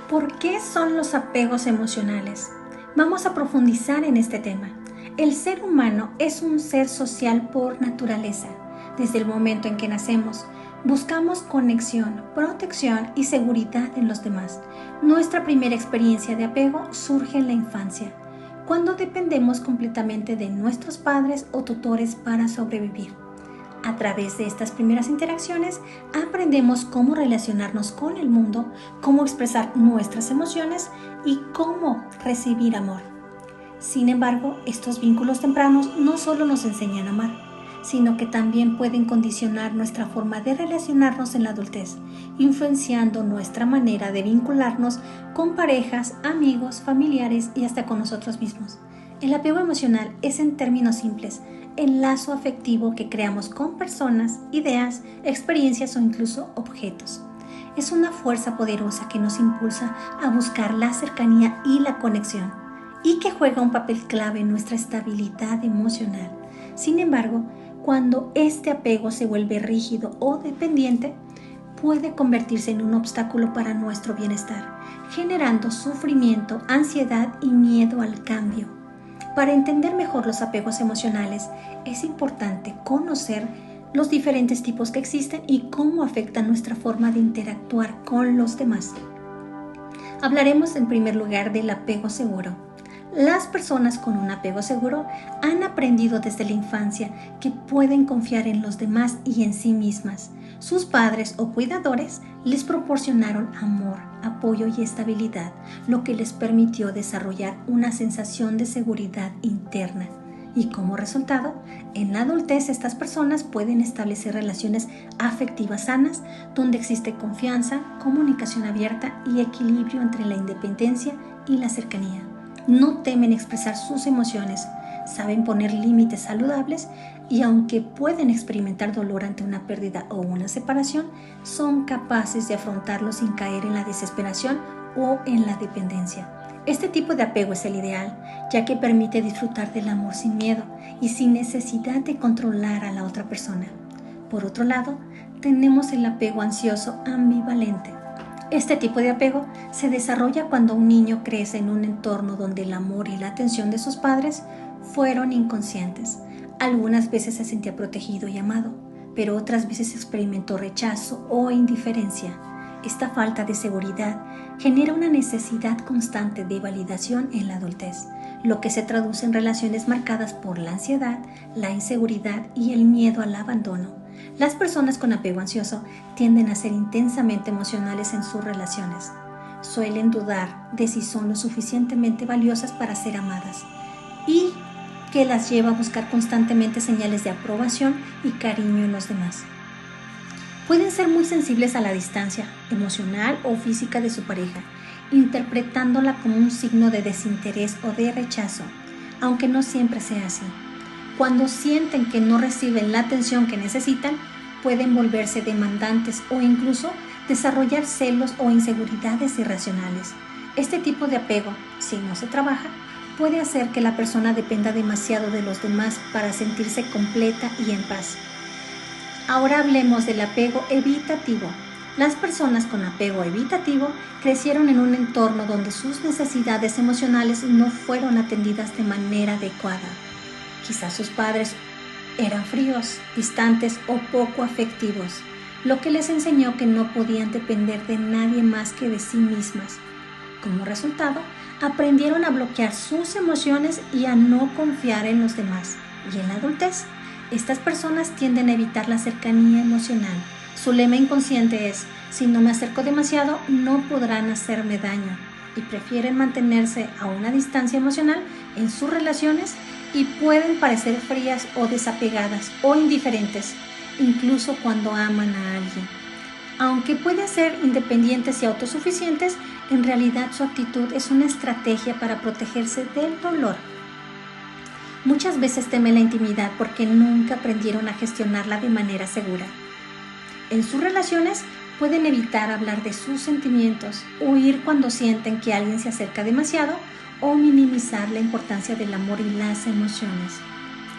¿Por qué son los apegos emocionales? Vamos a profundizar en este tema. El ser humano es un ser social por naturaleza. Desde el momento en que nacemos, buscamos conexión, protección y seguridad en los demás. Nuestra primera experiencia de apego surge en la infancia, cuando dependemos completamente de nuestros padres o tutores para sobrevivir. A través de estas primeras interacciones, aprendemos cómo relacionarnos con el mundo, cómo expresar nuestras emociones y cómo recibir amor. Sin embargo, estos vínculos tempranos no solo nos enseñan a amar, sino que también pueden condicionar nuestra forma de relacionarnos en la adultez, influenciando nuestra manera de vincularnos con parejas, amigos, familiares y hasta con nosotros mismos. El apego emocional es, en términos simples, el lazo afectivo que creamos con personas, ideas, experiencias o incluso objetos. Es una fuerza poderosa que nos impulsa a buscar la cercanía y la conexión, y que juega un papel clave en nuestra estabilidad emocional. Sin embargo, cuando este apego se vuelve rígido o dependiente, puede convertirse en un obstáculo para nuestro bienestar, generando sufrimiento, ansiedad y miedo al cambio. Para entender mejor los apegos emocionales, es importante conocer los diferentes tipos que existen y cómo afectan nuestra forma de interactuar con los demás. Hablaremos en primer lugar del apego seguro. Las personas con un apego seguro han aprendido desde la infancia que pueden confiar en los demás y en sí mismas. Sus padres o cuidadores les proporcionaron amor, apoyo y estabilidad, lo que les permitió desarrollar una sensación de seguridad interna. Y como resultado, en la adultez estas personas pueden establecer relaciones afectivas sanas, donde existe confianza, comunicación abierta y equilibrio entre la independencia y la cercanía. No temen expresar sus emociones, saben poner límites saludables y aunque pueden experimentar dolor ante una pérdida o una separación, son capaces de afrontarlo sin caer en la desesperación o en la dependencia. Este tipo de apego es el ideal, ya que permite disfrutar del amor sin miedo y sin necesidad de controlar a la otra persona. Por otro lado, tenemos el apego ansioso ambivalente. Este tipo de apego se desarrolla cuando un niño crece en un entorno donde el amor y la atención de sus padres fueron inconscientes. Algunas veces se sentía protegido y amado, pero otras veces experimentó rechazo o indiferencia. Esta falta de seguridad genera una necesidad constante de validación en la adultez, lo que se traduce en relaciones marcadas por la ansiedad, la inseguridad y el miedo al abandono. Las personas con apego ansioso tienden a ser intensamente emocionales en sus relaciones. Suelen dudar de si son lo suficientemente valiosas para ser amadas y que las lleva a buscar constantemente señales de aprobación y cariño en los demás. Pueden ser muy sensibles a la distancia emocional o física de su pareja, interpretándola como un signo de desinterés o de rechazo, aunque no siempre sea así. Cuando sienten que no reciben la atención que necesitan, pueden volverse demandantes o incluso desarrollar celos o inseguridades irracionales. Este tipo de apego, si no se trabaja, puede hacer que la persona dependa demasiado de los demás para sentirse completa y en paz. Ahora hablemos del apego evitativo. Las personas con apego evitativo crecieron en un entorno donde sus necesidades emocionales no fueron atendidas de manera adecuada. Quizás sus padres eran fríos, distantes o poco afectivos, lo que les enseñó que no podían depender de nadie más que de sí mismas. Como resultado, aprendieron a bloquear sus emociones y a no confiar en los demás. Y en la adultez, estas personas tienden a evitar la cercanía emocional. Su lema inconsciente es: si no me acerco demasiado, no podrán hacerme daño. Y prefieren mantenerse a una distancia emocional en sus relaciones y pueden parecer frías o desapegadas o indiferentes, incluso cuando aman a alguien. Aunque pueden ser independientes y autosuficientes, en realidad su actitud es una estrategia para protegerse del dolor. Muchas veces temen la intimidad porque nunca aprendieron a gestionarla de manera segura. En sus relaciones pueden evitar hablar de sus sentimientos, huir cuando sienten que alguien se acerca demasiado o minimizar la importancia del amor y las emociones.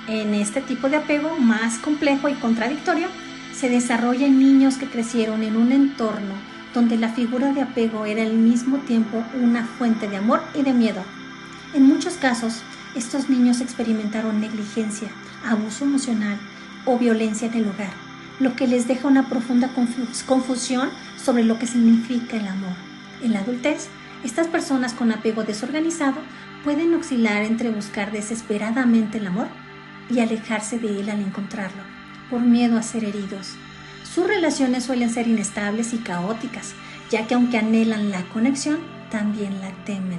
En este tipo de apego más complejo y contradictorio, se desarrolla en niños que crecieron en un entorno donde la figura de apego era al mismo tiempo una fuente de amor y de miedo. En muchos casos, estos niños experimentaron negligencia, abuso emocional o violencia en el hogar, lo que les deja una profunda confusión sobre lo que significa el amor. En la adultez, estas personas con apego desorganizado pueden oscilar entre buscar desesperadamente el amor y alejarse de él al encontrarlo, por miedo a ser heridos. Sus relaciones suelen ser inestables y caóticas, ya que aunque anhelan la conexión, también la temen.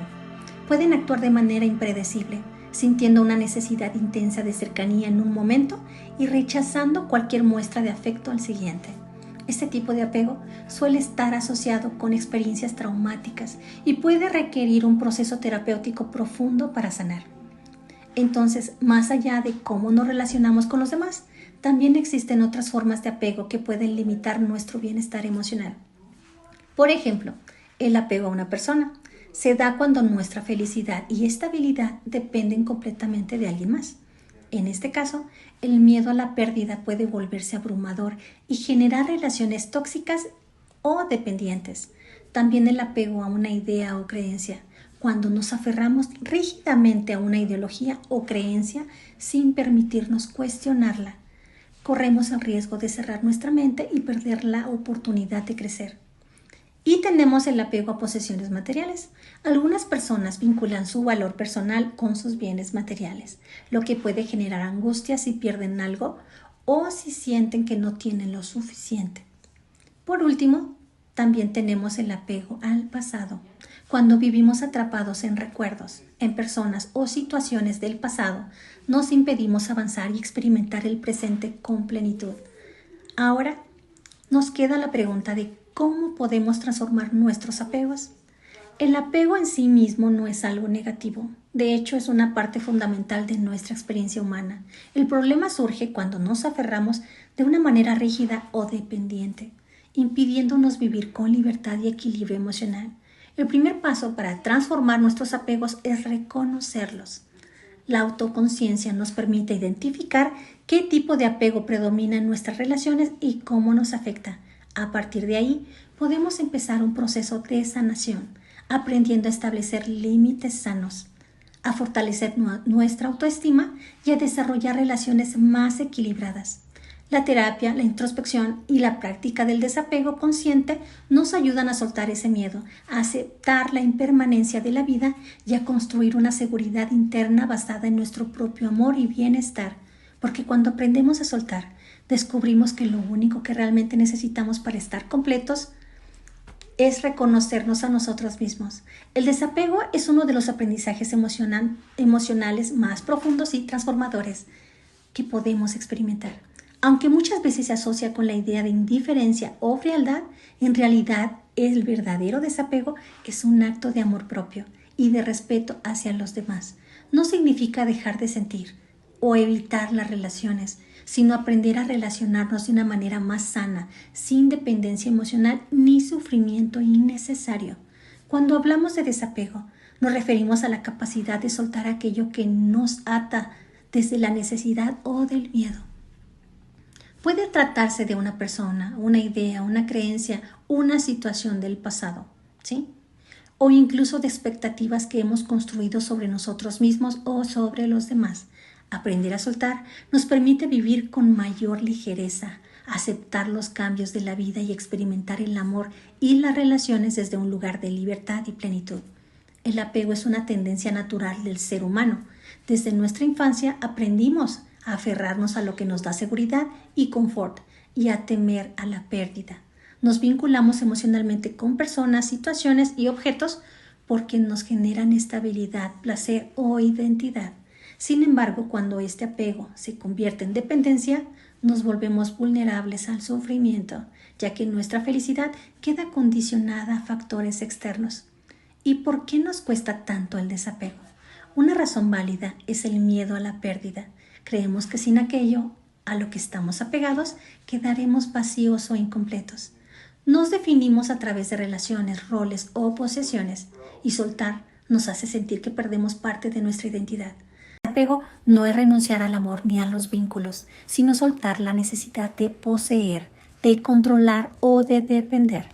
Pueden actuar de manera impredecible, sintiendo una necesidad intensa de cercanía en un momento y rechazando cualquier muestra de afecto al siguiente. Este tipo de apego suele estar asociado con experiencias traumáticas y puede requerir un proceso terapéutico profundo para sanar. Entonces, más allá de cómo nos relacionamos con los demás, también existen otras formas de apego que pueden limitar nuestro bienestar emocional. Por ejemplo, el apego a una persona se da cuando nuestra felicidad y estabilidad dependen completamente de alguien más. En este caso, el miedo a la pérdida puede volverse abrumador y generar relaciones tóxicas o dependientes. También el apego a una idea o creencia, cuando nos aferramos rígidamente a una ideología o creencia sin permitirnos cuestionarla. Corremos el riesgo de cerrar nuestra mente y perder la oportunidad de crecer. Y tenemos el apego a posesiones materiales. Algunas personas vinculan su valor personal con sus bienes materiales, lo que puede generar angustia si pierden algo o si sienten que no tienen lo suficiente. Por último, también tenemos el apego al pasado. Cuando vivimos atrapados en recuerdos, en personas o situaciones del pasado, nos impedimos avanzar y experimentar el presente con plenitud. Ahora, nos queda la pregunta de ¿cómo podemos transformar nuestros apegos? El apego en sí mismo no es algo negativo. De hecho, es una parte fundamental de nuestra experiencia humana. El problema surge cuando nos aferramos de una manera rígida o dependiente, impidiéndonos vivir con libertad y equilibrio emocional. El primer paso para transformar nuestros apegos es reconocerlos. La autoconciencia nos permite identificar qué tipo de apego predomina en nuestras relaciones y cómo nos afecta. A partir de ahí, podemos empezar un proceso de sanación, aprendiendo a establecer límites sanos, a fortalecer nuestra autoestima y a desarrollar relaciones más equilibradas. La terapia, la introspección y la práctica del desapego consciente nos ayudan a soltar ese miedo, a aceptar la impermanencia de la vida y a construir una seguridad interna basada en nuestro propio amor y bienestar. Porque cuando aprendemos a soltar, descubrimos que lo único que realmente necesitamos para estar completos es reconocernos a nosotros mismos. El desapego es uno de los aprendizajes emocionales más profundos y transformadores que podemos experimentar. Aunque muchas veces se asocia con la idea de indiferencia o frialdad, en realidad el verdadero desapego es un acto de amor propio y de respeto hacia los demás. No significa dejar de sentir o evitar las relaciones, sino aprender a relacionarnos de una manera más sana, sin dependencia emocional ni sufrimiento innecesario. Cuando hablamos de desapego, nos referimos a la capacidad de soltar aquello que nos ata desde la necesidad o del miedo. Puede tratarse de una persona, una idea, una creencia, una situación del pasado, ¿sí? O incluso de expectativas que hemos construido sobre nosotros mismos o sobre los demás. Aprender a soltar nos permite vivir con mayor ligereza, aceptar los cambios de la vida y experimentar el amor y las relaciones desde un lugar de libertad y plenitud. El apego es una tendencia natural del ser humano. Desde nuestra infancia aprendimos a aferrarnos a lo que nos da seguridad y confort y a temer a la pérdida. Nos vinculamos emocionalmente con personas, situaciones y objetos porque nos generan estabilidad, placer o identidad. Sin embargo, cuando este apego se convierte en dependencia, nos volvemos vulnerables al sufrimiento, ya que nuestra felicidad queda condicionada a factores externos. ¿Y por qué nos cuesta tanto el desapego? Una razón válida es el miedo a la pérdida. Creemos que sin aquello a lo que estamos apegados quedaremos vacíos o incompletos. Nos definimos a través de relaciones, roles o posesiones, y soltar nos hace sentir que perdemos parte de nuestra identidad. El apego no es renunciar al amor ni a los vínculos, sino soltar la necesidad de poseer, de controlar o de depender.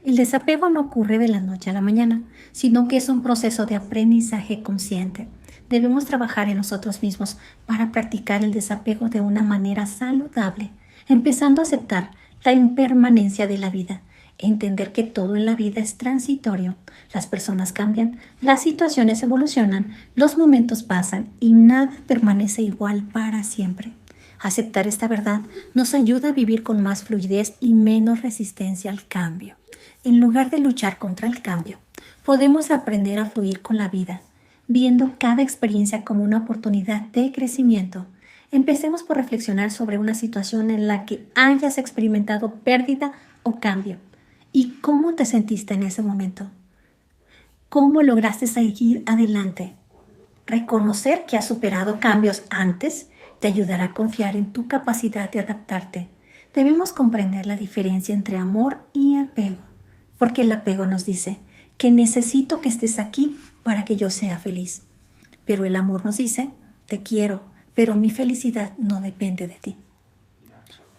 El desapego no ocurre de la noche a la mañana, sino que es un proceso de aprendizaje consciente. Debemos trabajar en nosotros mismos para practicar el desapego de una manera saludable, empezando a aceptar la impermanencia de la vida, entender que todo en la vida es transitorio. Las personas cambian, las situaciones evolucionan, los momentos pasan y nada permanece igual para siempre. Aceptar esta verdad nos ayuda a vivir con más fluidez y menos resistencia al cambio. En lugar de luchar contra el cambio, podemos aprender a fluir con la vida, viendo cada experiencia como una oportunidad de crecimiento. Empecemos por reflexionar sobre una situación en la que hayas experimentado pérdida o cambio. ¿Y cómo te sentiste en ese momento? ¿Cómo lograste seguir adelante? Reconocer que has superado cambios antes te ayudará a confiar en tu capacidad de adaptarte. Debemos comprender la diferencia entre amor y apego, porque el apego nos dice que necesito que estés aquí para que yo sea feliz. Pero el amor nos dice, te quiero, pero mi felicidad no depende de ti.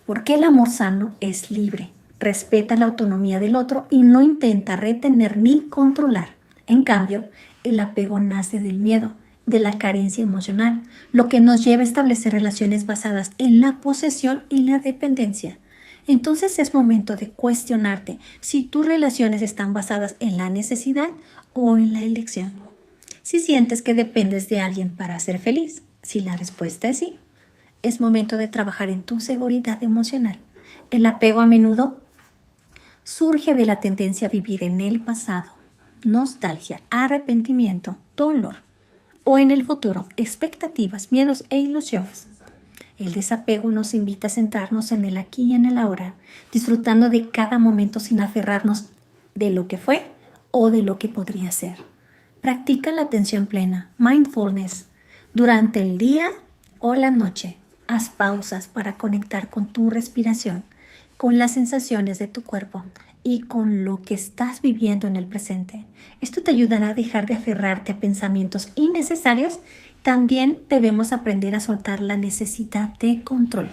Porque el amor sano es libre, respeta la autonomía del otro y no intenta retener ni controlar. En cambio, el apego nace del miedo, de la carencia emocional, lo que nos lleva a establecer relaciones basadas en la posesión y la dependencia. Entonces es momento de cuestionarte si tus relaciones están basadas en la necesidad o en la elección. Si sientes que dependes de alguien para ser feliz, si la respuesta es sí, es momento de trabajar en tu seguridad emocional. El apego a menudo surge de la tendencia a vivir en el pasado, nostalgia, arrepentimiento, dolor, o en el futuro, expectativas, miedos e ilusiones. El desapego nos invita a centrarnos en el aquí y en el ahora, disfrutando de cada momento sin aferrarnos de lo que fue o de lo que podría ser. Practica la atención plena, mindfulness, durante el día o la noche. Haz pausas para conectar con tu respiración, con las sensaciones de tu cuerpo y con lo que estás viviendo en el presente. Esto te ayudará a dejar de aferrarte a pensamientos innecesarios. También debemos aprender a soltar la necesidad de control.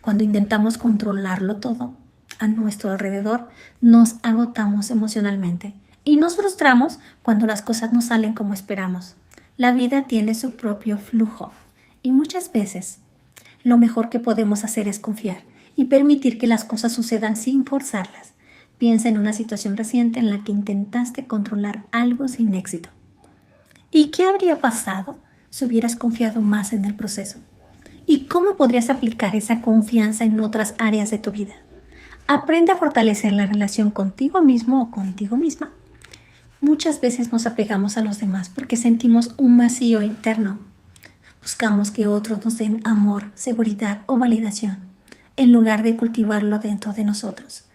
Cuando intentamos controlarlo todo a nuestro alrededor, nos agotamos emocionalmente y nos frustramos cuando las cosas no salen como esperamos. La vida tiene su propio flujo y muchas veces lo mejor que podemos hacer es confiar y permitir que las cosas sucedan sin forzarlas. Piensa en una situación reciente en la que intentaste controlar algo sin éxito. ¿Y qué habría pasado si hubieras confiado más en el proceso? ¿Y cómo podrías aplicar esa confianza en otras áreas de tu vida? Aprende a fortalecer la relación contigo mismo o contigo misma. Muchas veces nos apegamos a los demás porque sentimos un vacío interno. Buscamos que otros nos den amor, seguridad o validación, en lugar de cultivarlo dentro de nosotros.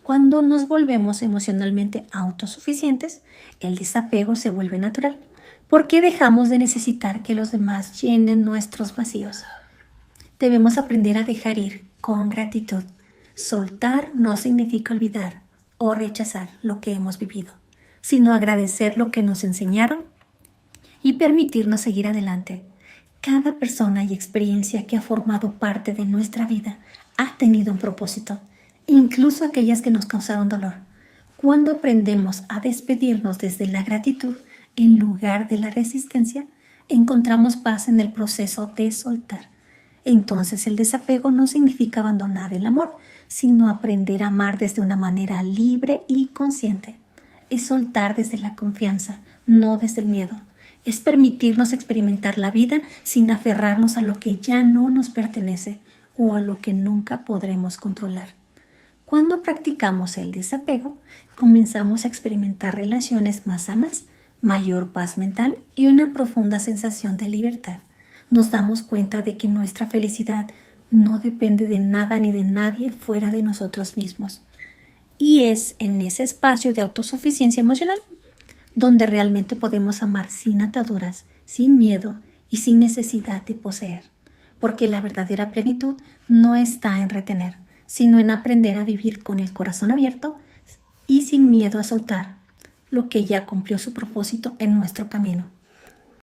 Cuando nos volvemos emocionalmente autosuficientes, el desapego se vuelve natural, porque dejamos de necesitar que los demás llenen nuestros vacíos. Debemos aprender a dejar ir con gratitud. Soltar no significa olvidar o rechazar lo que hemos vivido, sino agradecer lo que nos enseñaron y permitirnos seguir adelante. Cada persona y experiencia que ha formado parte de nuestra vida ha tenido un propósito, incluso aquellas que nos causaron dolor. Cuando aprendemos a despedirnos desde la gratitud en lugar de la resistencia, encontramos paz en el proceso de soltar. Entonces el desapego no significa abandonar el amor, sino aprender a amar desde una manera libre y consciente. Es soltar desde la confianza, no desde el miedo. Es permitirnos experimentar la vida sin aferrarnos a lo que ya no nos pertenece o a lo que nunca podremos controlar. Cuando practicamos el desapego, comenzamos a experimentar relaciones más sanas, mayor paz mental y una profunda sensación de libertad. Nos damos cuenta de que nuestra felicidad no depende de nada ni de nadie fuera de nosotros mismos. Y es en ese espacio de autosuficiencia emocional donde realmente podemos amar sin ataduras, sin miedo y sin necesidad de poseer. Porque la verdadera plenitud no está en retener, sino en aprender a vivir con el corazón abierto y sin miedo a soltar lo que ya cumplió su propósito en nuestro camino.